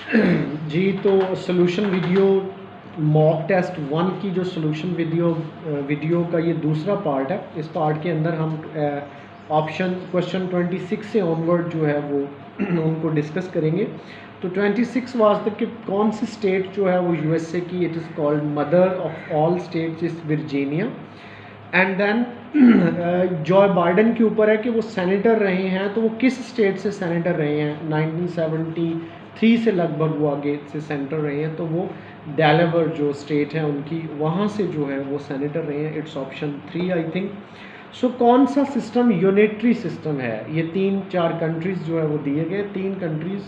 जी, तो solution video mock test 1 की जो सॉल्यूशन वीडियो का ये दूसरा पार्ट है। इस पार्ट के अंदर हम ऑप्शन क्वेश्चन 26 से ऑनवर्ड जो है वो उनको डिस्कस करेंगे। तो 26 वाज तक कि कौन सी स्टेट जो है वो यूएसए की, it is called mother of all states is Virginia. And then Joe Biden के ऊपर है कि वो सेनेटर रहे हैं, तो वो किस स्टेट से सेनेटर रहे हैं। 1973 से लगभग वो आगे से सेनेटर रहे हैं, तो वो डेलावेयर जो स्टेट है उनकी, वहाँ से जो है वो सेनेटर रहे हैं। It's option 3 I think. So कौन सा सिस्टम यूनिटरी सिस्टम है, ये 3-4 कंट्रीज़ जो है वो दिए गए, 3 कंट्रीज़,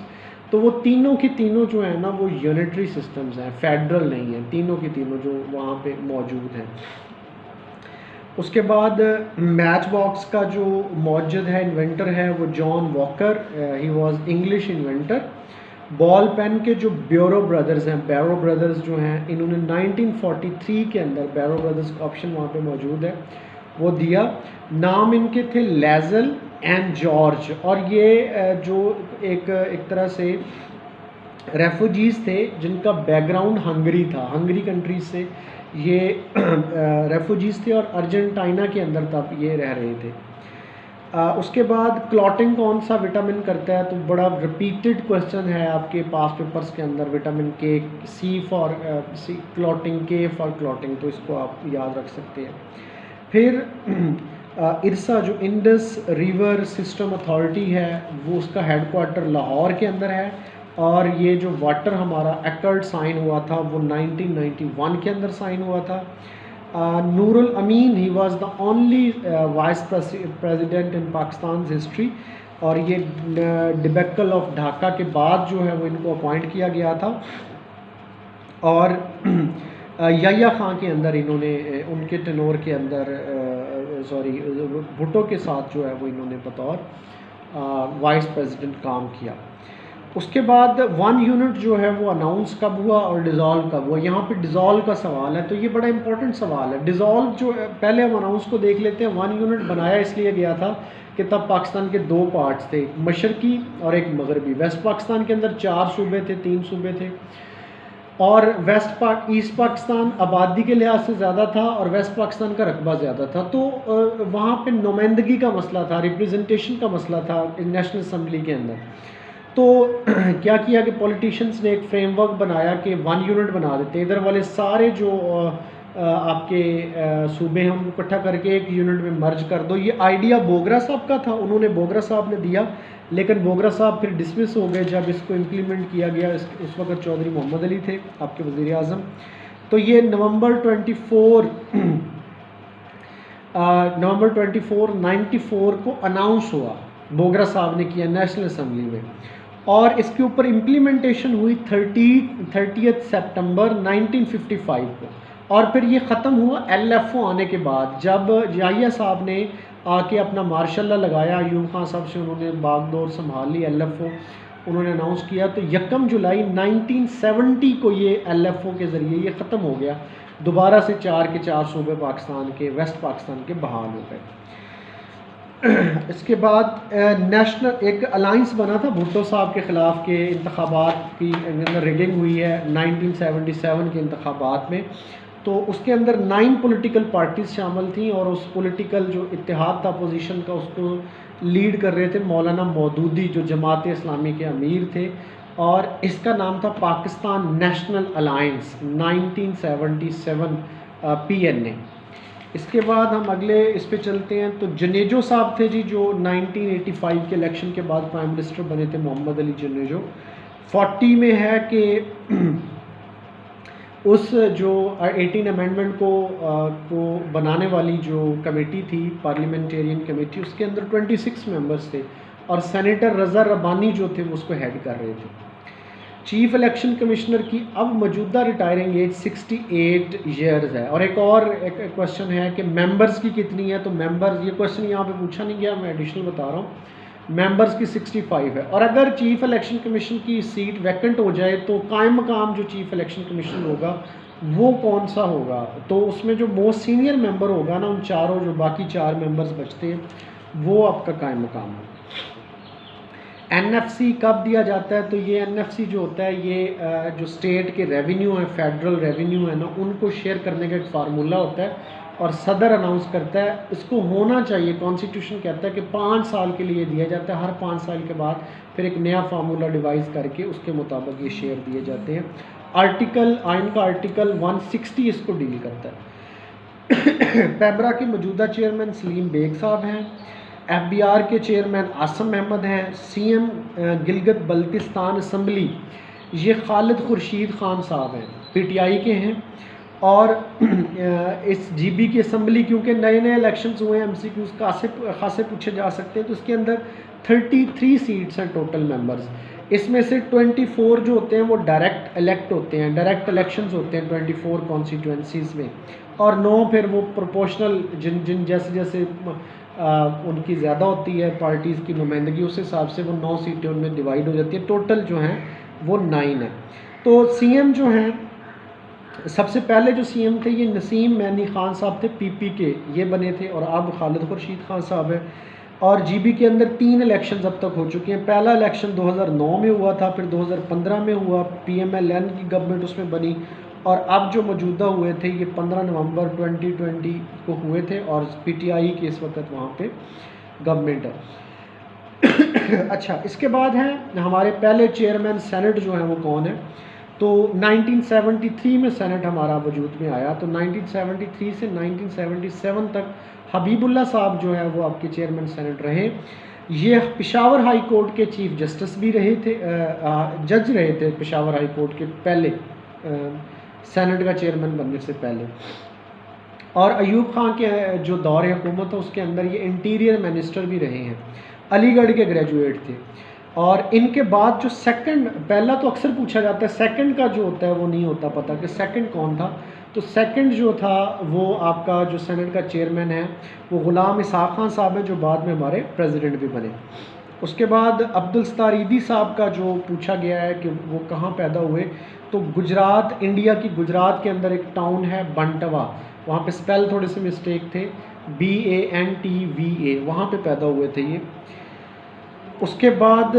तो वो तीनों की तीनों जो है ना वो यूनिटरी सिस्टम्स हैं, फेडरल नहीं है, तीनों की तीनों जो वहाँ पे मौजूद हैं। उसके बाद मैच बॉक्स का जो मौजूद है इन्वेंटर है वो John Walker, he was English inventor. Ball pen के जो बैरो ब्रदर्स हैं, बैरो ब्रदर्स जो हैं, इन्होंने 1943 के अंदर बैरो ब्रदर्स का ऑप्शन वहाँ पे मौजूद है वो दिया। नाम इनके थे लेजल एंड जॉर्ज, और ये जो एक तरह से रेफ्यूजीज़ थे जिनका बैकग्राउंड हंगरी था, हंगरी कंट्री से ये रेफ्यूजीज़ थे और अर्जेंटीना के अंदर तब ये रह रहे थे। उसके बाद क्लॉटिंग कौन सा विटामिन करता है, तो बड़ा रिपीटेड क्वेश्चन है आपके पास पेपर्स के अंदर। विटामिन के, सी फॉर सी क्लॉटिंग, के फॉर क्लॉटिंग, तो इसको आप याद रख सकते हैं। फिर इरसा जो इंडस रिवर सिस्टम अथॉरिटी है वो, उसका हेडक्वार्टर लाहौर के अंदर है, और ये जो वाटर हमारा एकर्ड साइन हुआ था वो 1991 के अंदर साइन हुआ था। Nurul Amin, he was the only vice president in Pakistan history, और ये डिबेकल ऑफ ढाका के बाद जो है वो इनको अपॉइंट किया गया था। और याह्या खां के अंदर इन्होंने उनके टेनोर के अंदर भुट्टो के साथ जो है वो इन्होंने बतौर वाइस प्रेसिडेंट काम किया। उसके बाद 1 यूनिट जो है वो अनाउंस कब हुआ और डिज़ोल्व कब हुआ। यहाँ पे डिज़ोल्व का सवाल है, तो ये बड़ा इंपॉर्टेंट सवाल है। डिज़ोल्व जो पहले हम अनाउंस को देख लेते हैं। 1 यूनिट बनाया इसलिए गया था कि तब पाकिस्तान के 2 पार्ट्स थे, मशरकी और एक मगरबी। वेस्ट पाकिस्तान के अंदर 4 सूबे थे, 3 सूबे थे, और ईस्ट पाकिस्तान आबादी के लिहाज से ज़्यादा था और वेस्ट पाकिस्तान का रकबा ज़्यादा था। तो वहाँ पे नुमाइंदगी का मसला था, रिप्रेजेंटेशन का मसला था नेशनल असम्बली के अंदर। तो क्या किया कि पॉलिटिशियंस ने एक फ्रेमवर्क बनाया कि 1 यूनिट बना देते, इधर वाले सारे जो आपके सूबे हम इकट्ठा करके एक यूनिट में मर्ज कर दो। ये आइडिया बोगरा साहब का था, उन्होंने बोगरा साहब ने दिया, लेकिन बोगरा साहब फिर डिसमिस हो गए जब इसको इम्प्लीमेंट किया गया। उस वक्त चौधरी मोहम्मद अली थे आपके वज़ीर आज़म। तो ये नवंबर 24 94 को अनाउंस हुआ, बोगरा साहब ने किया नेशनल असम्बली में, और इसके ऊपर इम्प्लीमेंटेशन हुई 30 सितंबर 1955 को। और फिर ये ख़त्म हुआ LFO आने के बाद, जब याहिया साहब ने आके अपना मार्शल लॉ लगाया, अयूब खान साहब से उन्होंने बागडोर संभाल ली, LFO उन्होंने अनाउंस किया। तो 1 जुलाई 1970 को ये LFO के ज़रिए ये ख़त्म हो गया। दोबारा से 4 के 4 सूबे पाकिस्तान के, वेस्ट पाकिस्तान के बहाल हो गए। इसके बाद नेशनल एक अलाइंस बना था भुट्टो साहब के ख़िलाफ़ के इंतखाबात की अंदर रिगिंग हुई है 1977 के इंतखाबात में। तो उसके अंदर 9 पॉलिटिकल पार्टीज़ शामिल थी, और उस पॉलिटिकल जो इत्तेहाद था अपोजिशन का, उसको लीड कर रहे थे मौलाना मौदूदी, जो जमात इस्लामी के अमीर थे, और इसका नाम था पाकिस्तान नेशनल अलायंस 1977 PNA। इसके बाद हम अगले इस पे चलते हैं। तो जनेजो साहब थे जी, जो 1985 के इलेक्शन के बाद प्राइम मिनिस्टर बने थे, मोहम्मद अली जनेजो। 40 में है कि उस जो 18 अमेंडमेंट को बनाने वाली जो कमेटी थी, पार्लियामेंटेरियन कमेटी, उसके अंदर 26 मेंबर्स थे, और सेनेटर रज़ा रब्बानी जो थे वो उसको हेड कर रहे थे। चीफ इलेक्शन कमिश्नर की अब मौजूदा रिटायरिंग एज 68 ईयर्स है। और एक क्वेश्चन है कि मेंबर्स की कितनी है, तो मेंबर्स, ये क्वेश्चन यहाँ पे पूछा नहीं गया, मैं एडिशनल बता रहा हूँ। मेंबर्स की 65 है। और अगर चीफ इलेक्शन कमीशन की सीट वैकेंट हो जाए तो कायम मकाम जो चीफ इलेक्शन कमीशन होगा वो कौन सा होगा, तो उसमें जो मोस्ट सीनियर मेंबर होगा ना, उन चारों जो बाकी 4 मेंबर्स बचते हैं, वो आपका कायम मकाम है। एनएफसी कब दिया जाता है? तो ये एनएफसी जो होता है ये जो स्टेट के रेवेन्यू है, फेडरल रेवेन्यू है ना, उनको शेयर करने का एक फार्मूला होता है और सदर अनाउंस करता है। इसको होना चाहिए, कॉन्स्टिट्यूशन कहता है कि 5 साल के लिए दिया जाता है, हर 5 साल के बाद फिर एक नया फार्मूला डिवाइस करके उसके मुताबिक ये शेयर दिए जाते हैं। आर्टिकल आइन का आर्टिकल 160 इसको डील करता है। पैबरा के मौजूदा चेयरमैन सलीम बेग साहब हैं। एफबीआर के चेयरमैन आसम अहमद हैं। सीएम गिलगित बल्तिस्तान असम्बली ये खालिद खुर्शीद खान साहब हैं, पीटीआई के हैं। और इस जीबी की असम्बली, क्योंकि नए नए इलेक्शंस हुए हैं, एमसीक्यूज खासे पूछे जा सकते हैं, तो इसके अंदर 33 सीट्स हैं टोटल मेंबर्स। इसमें से 24 जो होते हैं वो डायरेक्ट इलेक्ट होते हैं, डायरेक्ट इलेक्शंस होते हैं 24 कॉन्स्टिट्यूंसीज़ में, और 9 फिर वो प्रोपोर्शनल जिन जैसे जैसे उनकी ज़्यादा होती है पार्टीज़ की नुमाइंदगी, उस हिसाब से वो 9 सीटें उनमें डिवाइड हो जाती है। टोटल जो हैं वो 9 है। तो सीएम जो हैं, सबसे पहले जो सीएम थे ये नसीम मैनी खान साहब थे, पीपी के ये बने थे, और अब खालिद खुर्शीद खान साहब हैं। और जीबी के अंदर 3 इलेक्शन अब तक हो चुके हैं। पहला इलेक्शन 2009 में हुआ था, फिर 2015 में हुआ, पीएमएलएन की गवर्नमेंट उसमें बनी, और अब जो मौजूदा हुए थे ये 15 नवंबर 2020 को हुए थे, और पीटीआई की इस वक्त वहाँ पे गवर्नमेंट है। अच्छा, इसके बाद हैं हमारे पहले चेयरमैन सेनेट जो हैं वो कौन है? तो 1973 में सेनेट हमारा वजूद में आया। तो 1973 से 1977 तक हबीबुल्ला साहब जो है वो आपके चेयरमैन सेनेट रहे। ये पेशावर हाई कोर्ट के चीफ जस्टिस भी रहे थे, जज रहे थे पेशावर हाई कोर्ट के पहले, सेनेट का चेयरमैन बनने से पहले। और अयूब खान के जो दौर हुकूमत है उसके अंदर ये इंटीरियर मिनिस्टर भी रहे हैं। अलीगढ़ के ग्रेजुएट थे। और इनके बाद जो सेकंड, पहला तो अक्सर पूछा जाता है, सेकंड का जो होता है वो नहीं होता पता कि सेकंड कौन था। तो सेकंड जो था वो आपका जो सेनेट का चेयरमैन है वो गुलाम इसहाक खान साहब हैं, जो बाद में हमारे प्रेसिडेंट भी बने। उसके बाद अब्दुल सत्तार ईदी साहब का जो पूछा गया है कि वो कहाँ पैदा हुए, तो गुजरात, इंडिया की गुजरात के अंदर एक टाउन है बंटवा, वहाँ पे स्पेल थोड़े से मिस्टेक थे, BANTVA, वहाँ पे पैदा हुए थे ये। उसके बाद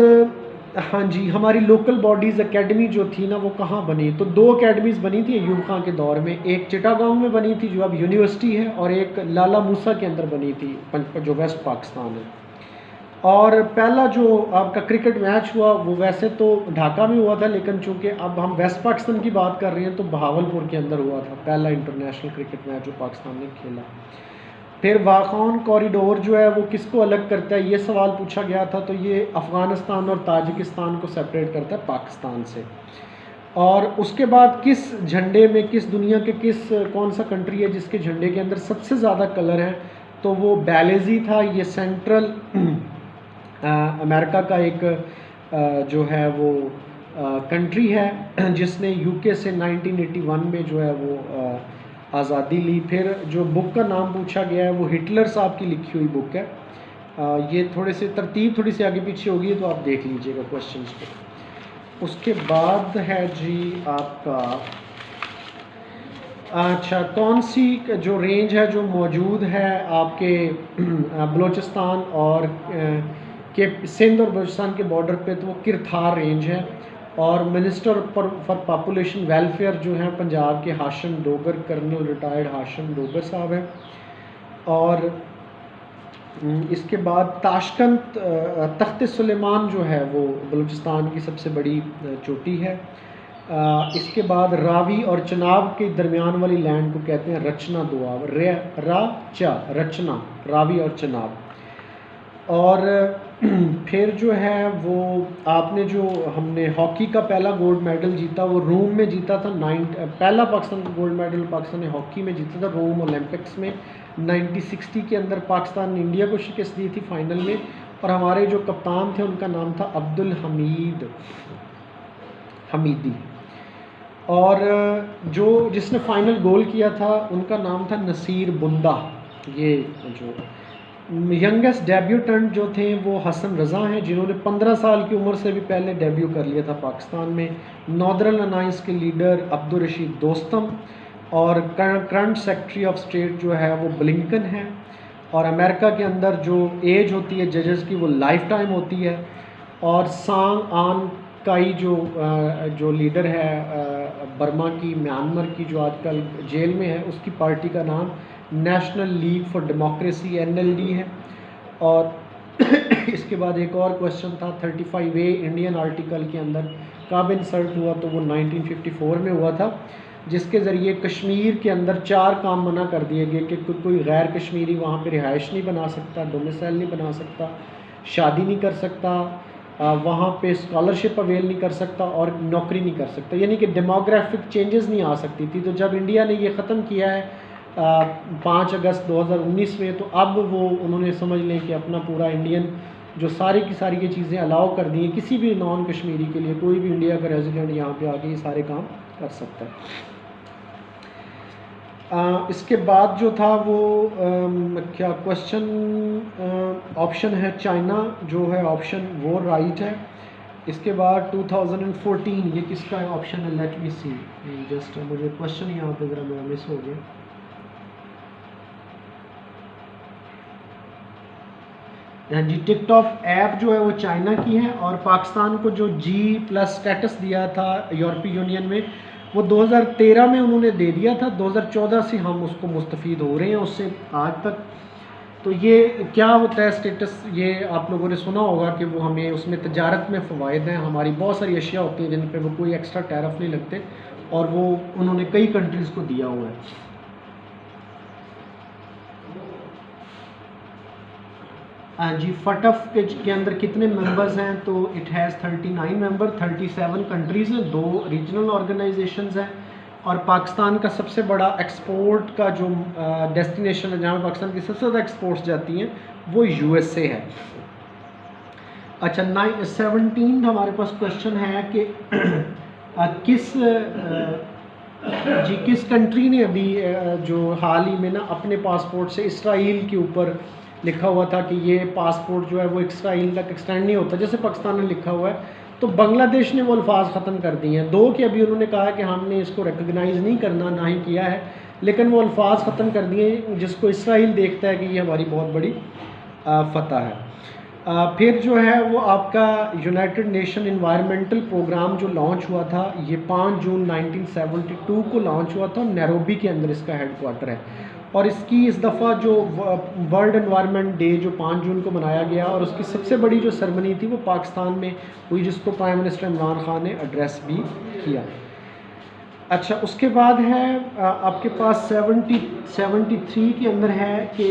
हाँ जी, हमारी लोकल बॉडीज़ एकेडमी जो थी ना वो कहाँ बनी? तो 2 एकेडमीज़ बनी थी अयूब खान के दौर में, एक चिटागांव में बनी थी जो अब यूनिवर्सिटी है, और एक लाला मूसा के अंदर बनी थी जो वेस्ट पाकिस्तान है। और पहला जो आपका क्रिकेट मैच हुआ वो वैसे तो ढाका में हुआ था, लेकिन चूंकि अब हम वेस्ट पाकिस्तान की बात कर रहे हैं तो बहावलपुर के अंदर हुआ था पहला इंटरनेशनल क्रिकेट मैच जो पाकिस्तान ने खेला। फिर वाखान कॉरिडोर जो है वो किसको अलग करता है, ये सवाल पूछा गया था। तो ये अफ़गानिस्तान और ताजिकिस्तान को सेपरेट करता है पाकिस्तान से। और उसके बाद किस झंडे में, किस दुनिया के कौन सा कंट्री है जिसके झंडे के अंदर सबसे ज़्यादा कलर है? तो वो बैलेजी था। ये सेंट्रल अमेरिका का एक जो है वो कंट्री है जिसने यूके से 1981 में जो है वो आज़ादी ली। फिर जो बुक का नाम पूछा गया है वो हिटलर साहब की लिखी हुई बुक है। ये थोड़े से तरतीब थोड़ी सी आगे पीछे होगी तो आप देख लीजिएगा क्वेश्चंस को। उसके बाद है जी आपका, अच्छा, कौन सी जो रेंज है जो मौजूद है आपके बलूचिस्तान और के सिंध और बलूचिस्तान के बॉर्डर पे? तो वो किरथार रेंज है। और मिनिस्टर फॉर पॉपुलेशन वेलफेयर जो हैं पंजाब के हाशिम डोगर, कर्नल रिटायर्ड हाशिम डोगर साहब हैं। और इसके बाद ताशकंद तख्त सुलेमान जो है वो बलूचिस्तान की सबसे बड़ी चोटी है। इसके बाद रावी और चनाब के दरमियान वाली लैंड को कहते हैं रचना दुआब, रचना, रावी और चनाब। और फिर जो है वो आपने जो हमने हॉकी का पहला गोल्ड मेडल जीता वो रोम में जीता था। पहला पाकिस्तान का गोल्ड मेडल पाकिस्तान ने हॉकी में जीता था रोम ओलंपिक्स में 1960 के अंदर। पाकिस्तान ने इंडिया को शिकस्त दी थी फाइनल में। और हमारे जो कप्तान थे उनका नाम था अब्दुल हमीदी। और जो जिसने फाइनल गोल किया था उनका नाम था नसीर बुंदा। ये जो यंगेस्ट डेब्यूटेंट जो थे वो हसन रज़ा हैं, जिन्होंने 15 साल की उम्र से भी पहले डेब्यू कर लिया था पाकिस्तान में। नॉर्दर्न अलायंस के लीडर अब्दुल रशीद दोस्तम। और करंट सेक्रेटरी ऑफ स्टेट जो है वो ब्लिंकन है। और अमेरिका के अंदर जो एज होती है जजेस की वो लाइफ टाइम होती है। और सांग आन काई जो लीडर है बर्मा की, म्यांमार की, जो आजकल जेल में है, उसकी पार्टी का नाम national league for democracy NLD है। और इसके बाद एक और क्वेश्चन था 35A इंडियन आर्टिकल के अंदर कब इंसर्ट हुआ, तो वो 1954 में हुआ था, जिसके ज़रिए कश्मीर के अंदर 4 काम मना कर दिए गए कि कोई गैर कश्मीरी वहाँ पे रिहाइश नहीं बना सकता, डोमिसाइल नहीं बना सकता, शादी नहीं कर सकता, वहाँ पे स्कॉलरशिप अवेल नहीं कर सकता और नौकरी नहीं कर सकता, यानी कि डेमोग्राफिक चेंजेस नहीं आ सकती थी। तो जब इंडिया ने ये ख़त्म किया है 5 अगस्त 2019 में, तो अब वो उन्होंने समझ लें कि अपना पूरा इंडियन जो सारी की सारी ये चीज़ें अलाउ कर दी हैं, किसी भी नॉन कश्मीरी के लिए, कोई भी इंडिया का रेजिडेंट यहाँ पे आके ये सारे काम कर सकता है। इसके बाद जो था वो क्या क्वेश्चन ऑप्शन है चाइना जो है ऑप्शन, वो राइट है। इसके बाद 2014 ये किसका है ऑप्शन है, लेट मी सी, जस्ट मुझे क्वेश्चन यहाँ पे ज़रा मेरा मिस हो गया। हाँ जी, टिकटॉक ऐप जो है वो चाइना की है, और पाकिस्तान को जो G+ स्टेटस दिया था यूरोपीय यूनियन में, वो 2013 में उन्होंने दे दिया था। 2014 से हम उसको मुस्तफ़ीद हो रहे हैं उससे आज तक। तो ये क्या होता है स्टेटस, ये आप लोगों ने सुना होगा कि वो हमें उसमें तजारत में फ़वाइद हैं, हमारी बहुत सारी अशिया होती हैं जिन पे वो कोई एक्स्ट्रा टैरिफ नहीं लगते, और वो उन्होंने कई कंट्रीज़ को दिया हुआ है। हाँ जी, फटफ के अंदर कितने मेंबर्स हैं, तो इट हैज़ 39 मेंबर, 37 कंट्रीज़ हैं, 2 रीजनल ऑर्गेनाइजेशंस हैं, और पाकिस्तान का सबसे बड़ा एक्सपोर्ट का जो डेस्टिनेशन है जहाँ पाकिस्तान की सबसे ज़्यादा एक्सपोर्ट्स जाती हैं वो USA है। अच्छा, 17 हमारे पास क्वेश्चन है कि किस कंट्री ने अभी जो हाल ही में ना अपने पासपोर्ट से इसराइल के ऊपर लिखा हुआ था कि ये पासपोर्ट जो है वो इसराइल तक एक्सटेंड नहीं होता जैसे पाकिस्तान ने लिखा हुआ है, तो बांग्लादेश ने वो अल्फाज ख़त्म कर दिए हैं। 2 कि अभी उन्होंने कहा कि हमने इसको रिकग्नाइज़ नहीं करना, ना ही किया है, लेकिन वो अल्फाज ख़त्म कर दिए जिसको इसराइल देखता है कि ये हमारी बहुत बड़ी फतह है। फिर जो है वो आपका यूनाइटेड नेशन इन्वायरमेंटल प्रोग्राम जो लॉन्च हुआ था, ये 5 जून 1972 को लॉन्च हुआ था, नैरोबी के अंदर इसका हेडक्वार्टर है। और इसकी इस दफ़ा जो वर्ल्ड एनवायरनमेंट डे जो 5 जून को मनाया गया, और उसकी सबसे बड़ी जो सेरेमनी थी वो पाकिस्तान में हुई, जिसको प्राइम मिनिस्टर इमरान खान ने एड्रेस भी किया। अच्छा, उसके बाद है आपके पास 73 के अंदर है कि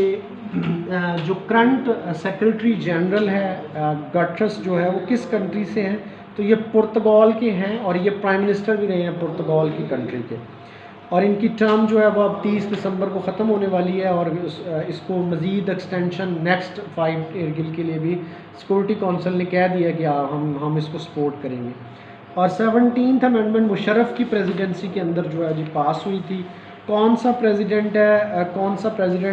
जो करंट सेक्रेटरी जनरल है गटरस जो है वो किस कंट्री से हैं, तो ये पुर्तगाल के हैं, और ये प्राइम मिनिस्टर भी रहे हैं पुर्तगाल की कंट्री के, और इनकी टर्म जो है वो अब 30 दिसंबर को ख़त्म होने वाली है, और इसको मज़ीद एक्सटेंशन नेक्स्ट 5 ईयर के लिए भी सिक्योरिटी काउंसिल ने कह दिया कि हम इसको सपोर्ट करेंगे। और 17th अमेंडमेंट मुशर्रफ की प्रेसिडेंसी के अंदर जो है जी पास हुई थी। कौन सा प्रेसिडेंट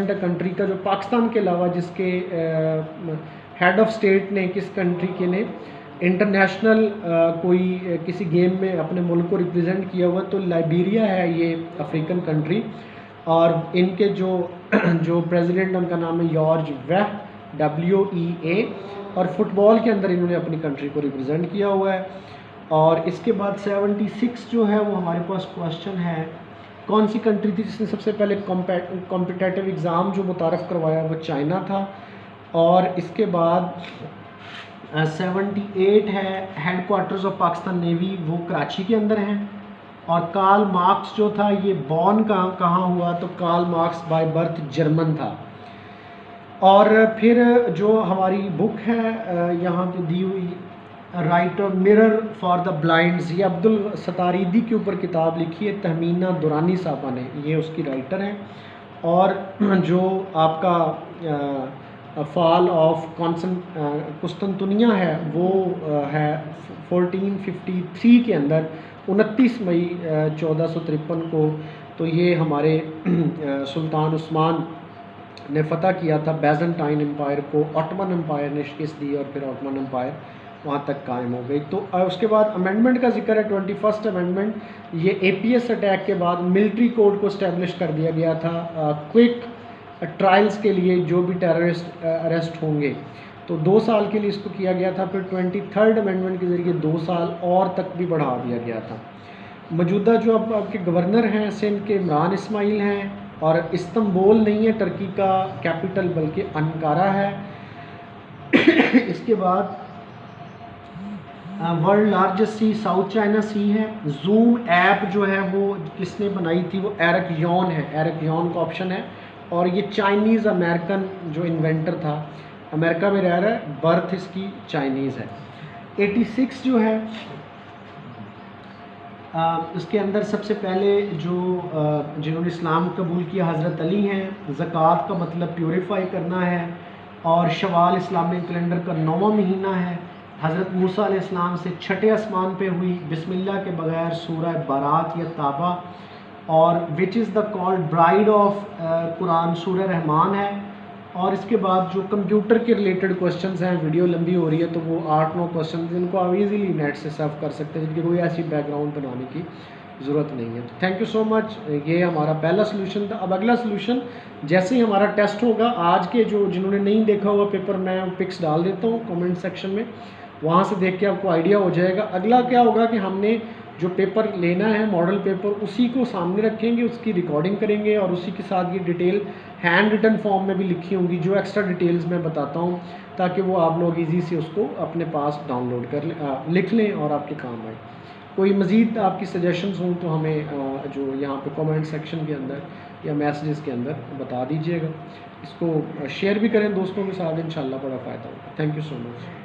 है कंट्री का जो पाकिस्तान के अलावा जिसके हेड ऑफ स्टेट ने किस कंट्री के ने इंटरनेशनल कोई किसी गेम में अपने मुल्क को रिप्रेजेंट किया हुआ, तो लाइबेरिया है ये अफ्रीकन कंट्री, और इनके जो प्रेसिडेंट उनका नाम है जॉर्ज वेह WEA, और फुटबॉल के अंदर इन्होंने अपनी कंट्री को रिप्रेजेंट किया हुआ है। और इसके बाद 76 जो है वो हमारे पास क्वेश्चन है, कौन सी कंट्री थी जिसने सबसे पहले कॉम्पिटिटिव एग्ज़ाम जो मुतारफ़ करवाया, वो चाइना था। और इसके बाद 78 है हेडक्वार्टर्स ऑफ पाकिस्तान नेवी, वो कराची के अंदर हैं। और कार्ल मार्क्स जो था ये बॉर्न कहाँ हुआ, तो Karl Marx by birth German था। और फिर जो हमारी बुक है यहाँ पे दी हुई writer mirror for the blinds, ये अब्दुल सतारीदी के ऊपर किताब लिखी है तहमीना दुरानी साहबा ने, ये उसकी राइटर हैं। और जो आपका फॉल ऑफ कुस्तुनतुनिया है वो है 1453 के अंदर 29 मई 1453 को। तो ये हमारे सुल्तान उस्मान ने फ़तह किया था बैजेंटाइन एम्पायर को, ऑटोमन एम्पायर ने शिकस्त दी, और फिर ऑटोमन एम्पायर वहाँ तक कायम हो गई। तो उसके बाद अमेंडमेंट का जिक्र है 21st अमेंडमेंट, ये APS अटैक के बाद मिलिट्री कोड को इस्टेब्लिश कर दिया गया था क्विक ट्रायल्स के लिए जो भी टेररिस्ट अरेस्ट होंगे, तो 2 साल के लिए इसको किया गया था। फिर 23rd अमेंडमेंट के ज़रिए 2 साल और तक भी बढ़ा दिया गया था। मौजूदा जो अब आपके गवर्नर हैं सिंध के इमरान इस्माइल हैं, और इस्तंबुल नहीं है टर्की का कैपिटल बल्कि अंकारा है। इसके बाद world largest sea South China sea है। जूम ऐप जो है वो किसने बनाई थी, वो एरिक यॉन है, एरिक यॉन का ऑप्शन है। और ये चाइनीज़ अमेरिकन जो इन्वेंटर था, अमेरिका में रह रहा है, बर्थ इसकी चाइनीज़ है। 86 जो है इसके अंदर सबसे पहले जो जिन्होंने इस्लाम कबूल किया हज़रत अली हैं। ज़कात का मतलब प्योरीफाई करना है, और शवाल इस्लामिक कैलेंडर का 9वां महीना है। हज़रत मूसा अलैहिस्सलाम से छठे आसमान पे हुई बिस्मिल्लाह के बगैर सूरह बारात या ताबा, और which is the called bride of Quran सूरह रहमान है। और इसके बाद जो कंप्यूटर के रिलेटेड क्वेश्चंस हैं, वीडियो लंबी हो रही है तो वो 8-9 क्वेश्चन जिनको आप इजीली नेट से सर्व कर सकते हैं, जिनकी कोई ऐसी बैकग्राउंड बनाने की ज़रूरत नहीं है। तो थैंक यू सो मच। ये हमारा पहला सोल्यूशन था। अब अगला सोल्यूशन जैसे ही हमारा टेस्ट होगा, आज के जो जिन्होंने नहीं देखा हुआ पेपर, मैं पिक्स डाल देता हूँ कमेंट सेक्शन में, वहाँ से देख के आपको आइडिया हो जाएगा। अगला क्या होगा कि हमने जो पेपर लेना है मॉडल पेपर, उसी को सामने रखेंगे, उसकी रिकॉर्डिंग करेंगे, और उसी के साथ ये डिटेल हैंड रिटन फॉर्म में भी लिखी होंगी, जो एक्स्ट्रा डिटेल्स मैं बताता हूँ, ताकि वो आप लोग इजी से उसको अपने पास डाउनलोड कर लिख लें और आपके काम आए। कोई मज़ीद आपकी सजेशंस हों तो हमें जो यहाँ पे कमेंट सेक्शन के अंदर या मैसेजेस के अंदर बता दीजिएगा। इसको शेयर भी करें दोस्तों के साथ, इंशाल्लाह बड़ा फ़ायदा होगा। Thank you so much.